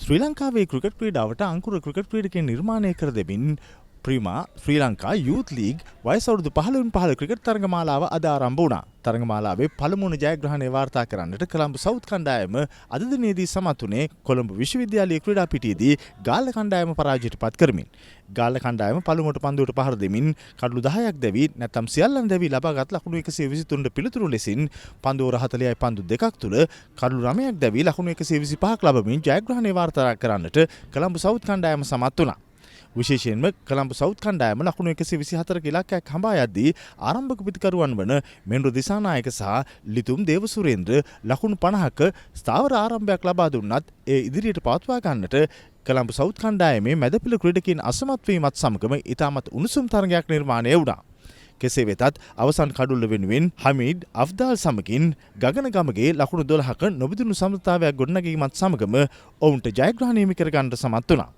ශ්‍රී ලංකාවේ ක්‍රිකට් ක්‍රීඩාවට අංකුර ක්‍රිකට් ක්‍රීඩකයන් නිර්මාණය කර දෙමින් ප්‍රීමා ශ්‍රී ලංකා යූත් ලීග් වයස අවුරුදු 15 ක්‍රිකට් තරගමාලාව අද ආරම්භ වුණා. තරගමාලාවේ පළමුවන ජයග්‍රහණය වාර්තා කරන්නට කොළඹ සවුත් කණ්ඩායම අද දිනේදී සමත් වුණේ කොළඹ විශ්වවිද්‍යාලයේ ක්‍රීඩා පිටියේදී ගාල්ල කණ්ඩායම පරාජයට පත් කරමින්. ගාල්ල කණ්ඩායම පළමුවට පන්දුවට පහර දෙමින් කඩලු 10ක් දැවි නැත්නම් සියල්ලන් දැවි ලබාගත් ලකුණු 123ට පිළිතුරු ලෙසින් පන්දු ඕවර 40යි පන්දු දෙකක් තුල කඩලු 9ක් දැවි ලකුණු 125ක් ලබමින් ජයග්‍රහණය වාර්තා කරන්නට කොළඹ සවුත් කණ්ඩායම සමත් වුණා. විශේෂයෙන්ම කොළඹ සවුත් කණ්ඩායම ලකුණු 124ක ඉලක්කයක් හඹා යද්දී ආරම්භක පිතිකරුවන් වන මෙන්රු දිසානායක සහ ලිතුම් දේවසුරේන්ද්‍ර ලකුණු 50ක ස්ථාවර ආරම්භයක් ලබා දුන්නත් ඒ ඉදිරියට පවත්වා ගන්නට කොළඹ සවුත් කණ්ඩායමේ මැදපෙළ ක්‍රීඩකයන් අසමත් වීමත් සමගම ඉතාමත් උණුසුම් තරගයක් නිර්මාණය වුණා. කෙසේ වෙතත් අවසන් කඩුල්ල වෙනුවෙන් හමීඩ් අෆ්දාල් සමගින් ගගන ගමගේ ලකුණු 12ක නොබිදුණු සමතාවයක් ගොඩනැගීමත් සමගම ඔවුන්ට ජයග්‍රහණය හිමි කර ගන්නට සමත් වුණා.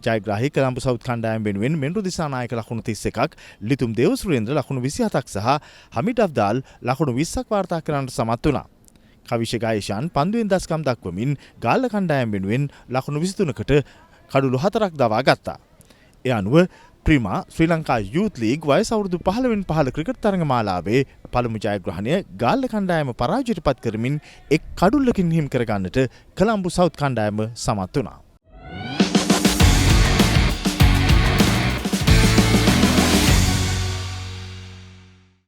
ජයග්‍රාහී කොළඹ සවුත් කණ්ඩායම වෙනුවෙන් මෙන්රු දිසානායක ලකුණු 31ක්, ලිතුම් දේවසුරේන්ද්‍ර ලකුණු 27ක් සහ හමීඩ් අෆ්දාල් ලකුණු 20ක් වාර්තා කරන්නට සමත් වුණා. කවිෂ ගායෂාන් පන්දුවෙන් දස්කම් දක්වමින් ගාල්ල කණ්ඩායම වෙනුවෙන් ලකුණු 23කට කඩුළු 4ක් දවා ගත්තා. ඒ අනුව ප්‍රීමා ශ්‍රී ලංකා යූත් ලීග් වයස අවුරුදු 15 ක්‍රිකට් තරගමාලාවේ පළමු ජයග්‍රහණය ගාල්ල කණ්ඩායම පරාජයට පත් කරමින් එක් කඩුල්ලකින් හිමි කර ගන්නට කොළඹ සවුත් කණ්ඩායම සමත් වුණා.